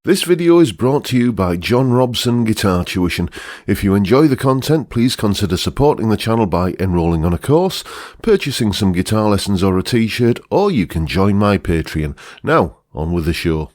This video is brought to you by John Robson Guitar Tuition. If you enjoy the content, please consider supporting the channel by enrolling on a course, purchasing some guitar lessons or a t-shirt, or you can join my Patreon. Now, on with the show.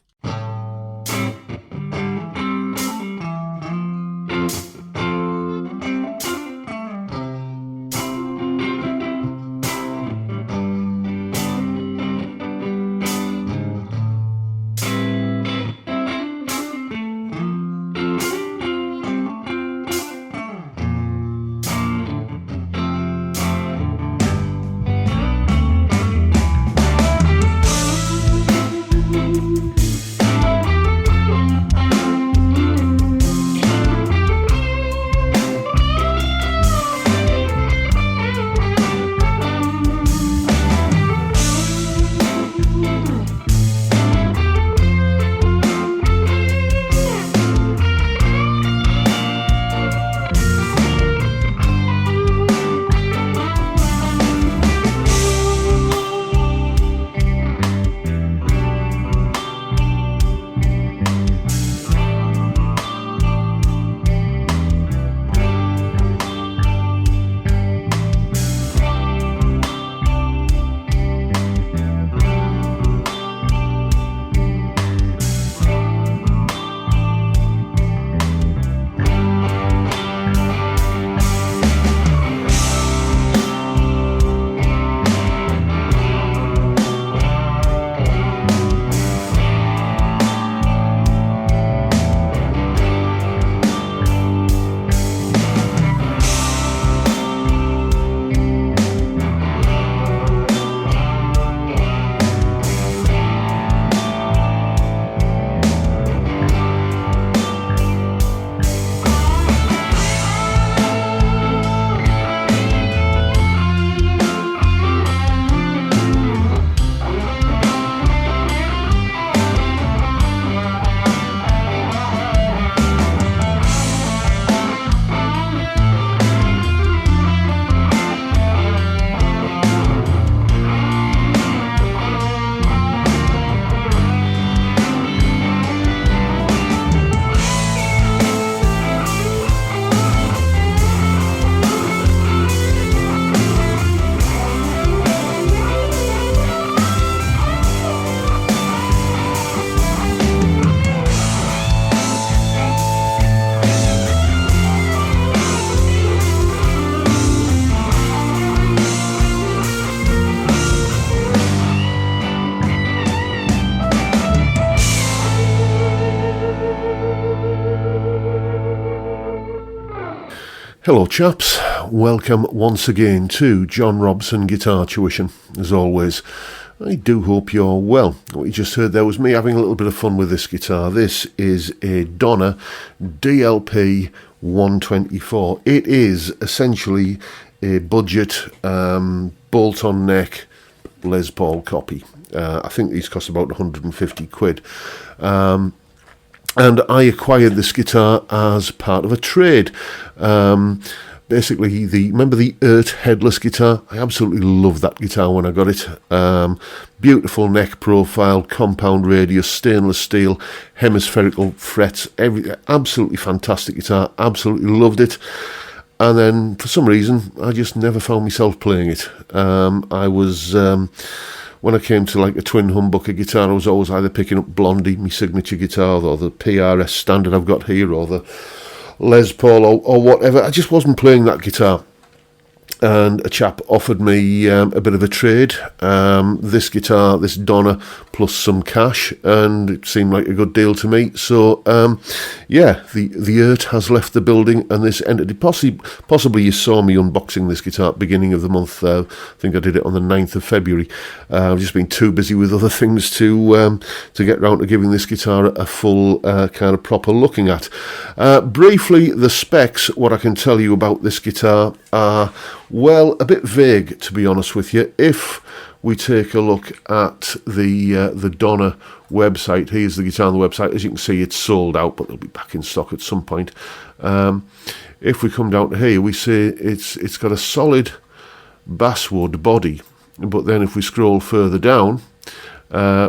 Hello chaps, welcome once again to John Robson Guitar Tuition. As always, I do hope you're well. What you just heard there was me having a little bit of fun with this guitar. This is a Donner DLP 124. It is essentially a budget bolt-on neck Les Paul copy. I think these cost about 150 quid. And I acquired this guitar as part of a trade. Basically, remember the headless guitar? I absolutely loved that guitar when I got it. Beautiful neck profile, compound radius, stainless steel, hemispherical frets, absolutely fantastic guitar. Absolutely loved it. And then, for some reason, I just never found myself playing it. When I came to like a twin humbucker guitar, I was always either picking up Blondie, my signature guitar, or the PRS standard I've got here, or the Les Paul, or whatever. I just wasn't playing that guitar. And a chap offered me a bit of a trade, this guitar, this Donner, plus some cash, and it seemed like a good deal to me. So, yeah, the Earth has left the building, and this entity, possibly you saw me unboxing this guitar at the beginning of the month. I think I did it on the 9th of February. I've just been too busy with other things to get round to giving this guitar a full kind of proper looking at. Briefly, the specs, what I can tell you about this guitar are, well, a bit vague, to be honest with you. If we take a look at the Donner website, here's the guitar on the website. As you can see, it's sold out, but they'll be back in stock at some point. If we come down to here, we see it's got a solid basswood body, but then if we scroll further down,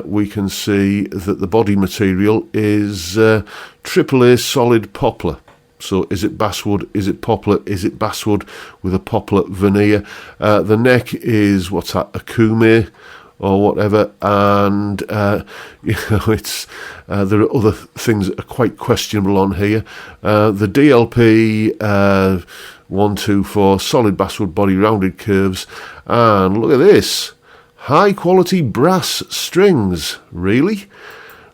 we can see that the body material is AAA solid poplar. So is it basswood, is it poplar, is it basswood with a poplar veneer? The neck is, what's that, akume or whatever, and it's there are other things that are quite questionable on here. The DLP 124 solid basswood body, rounded curves, and look at this, high quality brass strings. Really?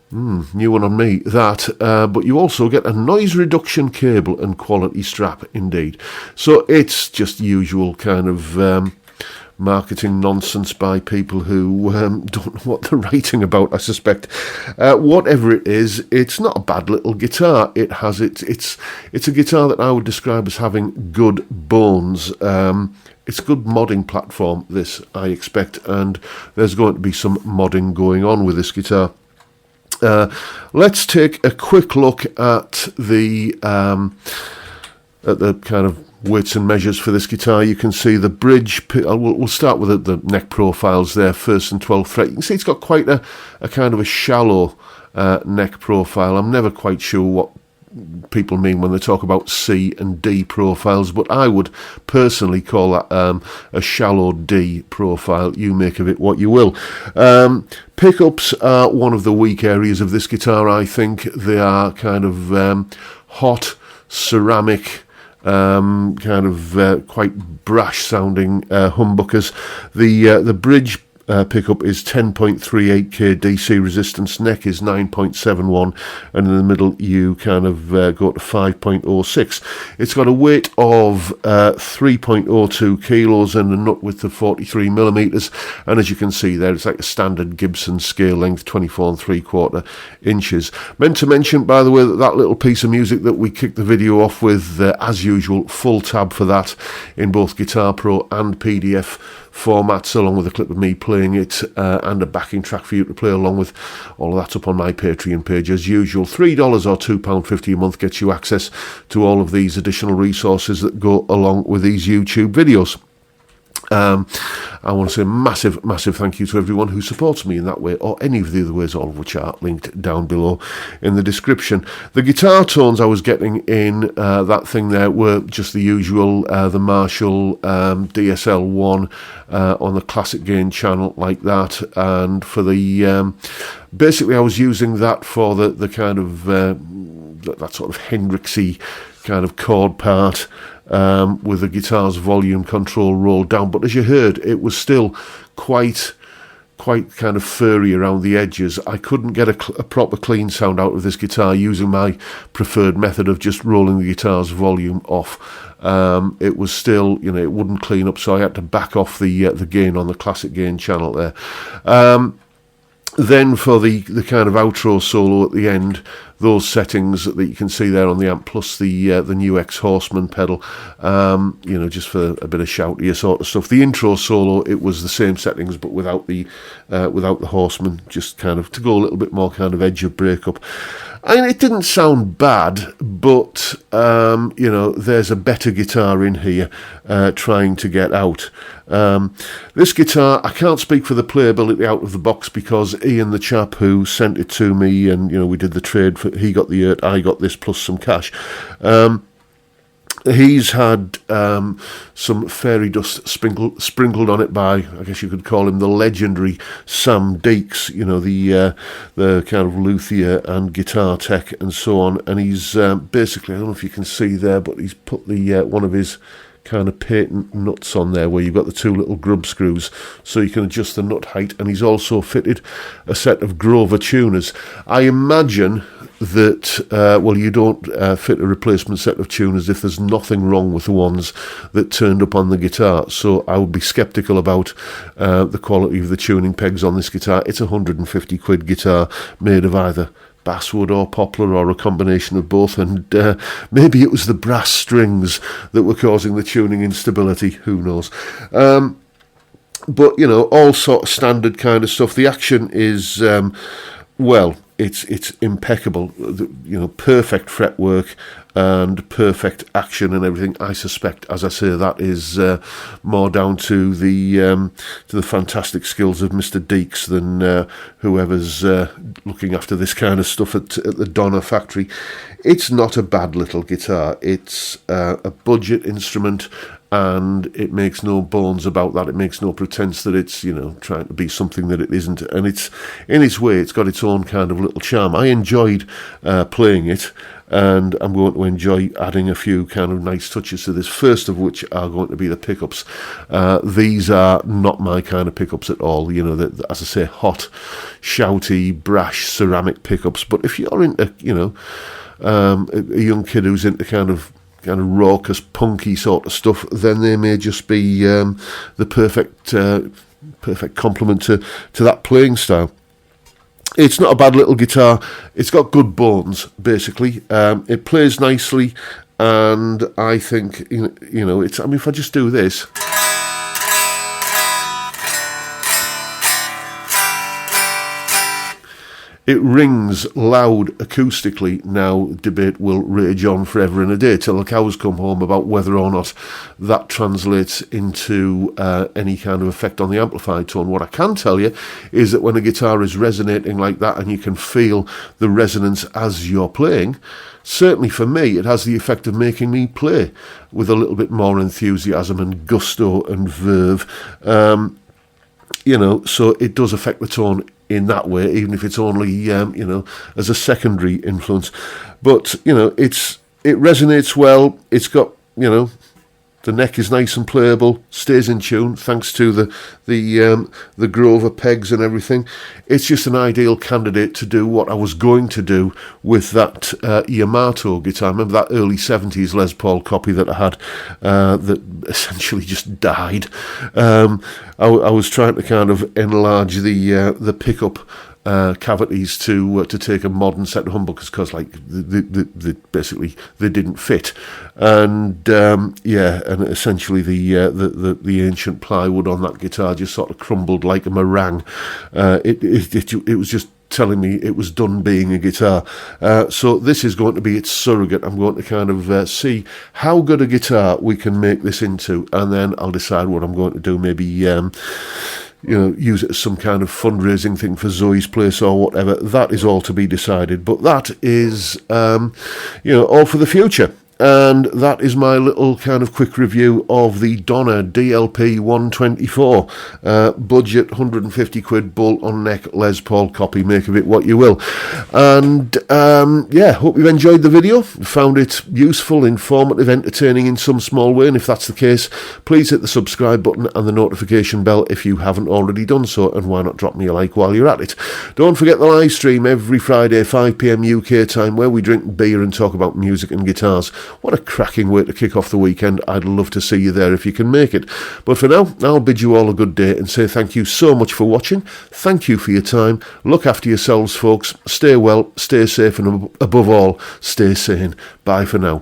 New one on me, that. But you also get a noise reduction cable and quality strap, indeed. So it's just usual kind of marketing nonsense by people who don't know what they're writing about, I suspect. Whatever it is, it's not a bad little guitar. It has it's a guitar that I would describe as having good bones. It's a good modding platform, this, I expect, and there's going to be some modding going on with this guitar. Let's take a quick look at the kind of weights and measures for this guitar. You can see the bridge. We'll start with the neck profiles there, 1st and 12th fret. You can see it's got quite a kind of a shallow neck profile. I'm never quite sure what people mean when they talk about C and D profiles, but I would personally call that a shallow D profile. You make of it what you will. Pickups are one of the weak areas of this guitar, I think. They are kind of hot ceramic, kind of quite brash sounding humbuckers. The bridge pickup is 10.38k DC resistance, neck is 9.71, and in the middle you kind of go to 5.06. It's got a weight of 3.02 kilos and a nut width of 43 millimeters, and as you can see there, it's like a standard Gibson scale length, 24 3/4 inches. Meant to mention, by the way, that little piece of music that we kicked the video off with, as usual, full tab for that in both Guitar Pro and PDF formats, along with a clip of me playing it and a backing track for you to play along with. All of that's up on my Patreon page as usual. $3 or £2.50 a month gets you access to all of these additional resources that go along with these YouTube videos. I want to say a massive thank you to everyone who supports me in that way, or any of the other ways, all of which are linked down below in the description. The guitar tones I was getting in that thing there were just the usual, the Marshall DSL-1 on the classic gain channel, like that, and for the basically I was using that for the kind of that sort of Hendrixy kind of chord part, with the guitar's volume control rolled down, but as you heard, it was still quite kind of furry around the edges. I couldn't get a proper clean sound out of this guitar using my preferred method of just rolling the guitar's volume off. It was still, it wouldn't clean up, so I had to back off the gain on the classic gain channel there. Then for the kind of outro solo at the end, those settings that you can see there on the amp, plus the new X Horseman pedal, just for a bit of shoutier sort of stuff. The intro solo, it was the same settings but without the Horseman, just kind of to go a little bit more kind of edge of breakup. I mean, it didn't sound bad, but there's a better guitar in here trying to get out. This guitar, I can't speak for the playability out of the box, because Ian, the chap who sent it to me, and we did the trade, he got the Earth, I got this plus some cash. He's had some fairy dust sprinkled on it by, I guess you could call him the legendary Sam Deeks, the kind of luthier and guitar tech and so on. And he's basically, I don't know if you can see there, but he's put the one of his kind of patent nuts on there where you've got the two little grub screws so you can adjust the nut height, and he's also fitted a set of Grover tuners. I imagine that you don't fit a replacement set of tuners if there's nothing wrong with the ones that turned up on the guitar, so I would be sceptical about the quality of the tuning pegs on this guitar. It's a £150 guitar made of either basswood or poplar or a combination of both, and maybe it was the brass strings that were causing the tuning instability, who knows. But all sort of standard kind of stuff. The action is it's impeccable, perfect fretwork and perfect action and everything. I suspect, as I say, that is more down to the fantastic skills of Mr. Deeks than whoever's looking after this kind of stuff at the Donner factory. It's not a bad little guitar. It's a budget instrument, and it makes no bones about that. It makes no pretense that it's, trying to be something that it isn't. And it's, in its way, it's got its own kind of little charm. I enjoyed playing it, and I'm going to enjoy adding a few kind of nice touches to this, first of which are going to be the pickups. These are not my kind of pickups at all. As I say, hot, shouty, brash, ceramic pickups. But if you're into, a young kid who's into kind of raucous, punky sort of stuff, then they may just be the perfect complement to that playing style. It's not a bad little guitar. It's got good bones, basically. It plays nicely, and I think it's. I mean, if I just do this. It rings loud acoustically. Now, debate will rage on forever and a day till the cows come home about whether or not that translates into any kind of effect on the amplified tone. What I can tell you is that when a guitar is resonating like that and you can feel the resonance as you're playing, certainly for me, it has the effect of making me play with a little bit more enthusiasm and gusto and verve. So it does affect the tone in that way, even if it's only, as a secondary influence. But, it resonates well. It's got, the neck is nice and playable, stays in tune, thanks to the Grover pegs and everything. It's just an ideal candidate to do what I was going to do with that Yamato guitar. I remember that early 70s Les Paul copy that I had that essentially just died. I was trying to kind of enlarge the pickup cavities to take a modern set of humbuckers, because they didn't fit, and and essentially the ancient plywood on that guitar just sort of crumbled like a meringue. It was just telling me it was done being a guitar. So this is going to be its surrogate. I'm going to kind of see how good a guitar we can make this into, and then I'll decide what I'm going to do. Maybe use it as some kind of fundraising thing for Zoe's Place or whatever. That is all to be decided. But that is, all for the future. And that is my little kind of quick review of the Donner DLP 124 budget 150 quid bolt on neck Les Paul copy. Make of it what you will. And hope you've enjoyed the video, found it useful, informative, entertaining in some small way. And if that's the case, please hit the subscribe button and the notification bell if you haven't already done so, and why not drop me a like while you're at it. Don't forget the live stream every Friday 5 p.m. UK time, where we drink beer and talk about music and guitars. What a cracking way to kick off the weekend. I'd love to see you there if you can make it. But for now, I'll bid you all a good day and say thank you so much for watching. Thank you for your time. Look after yourselves, folks. Stay well, stay safe, and above all, stay sane. Bye for now.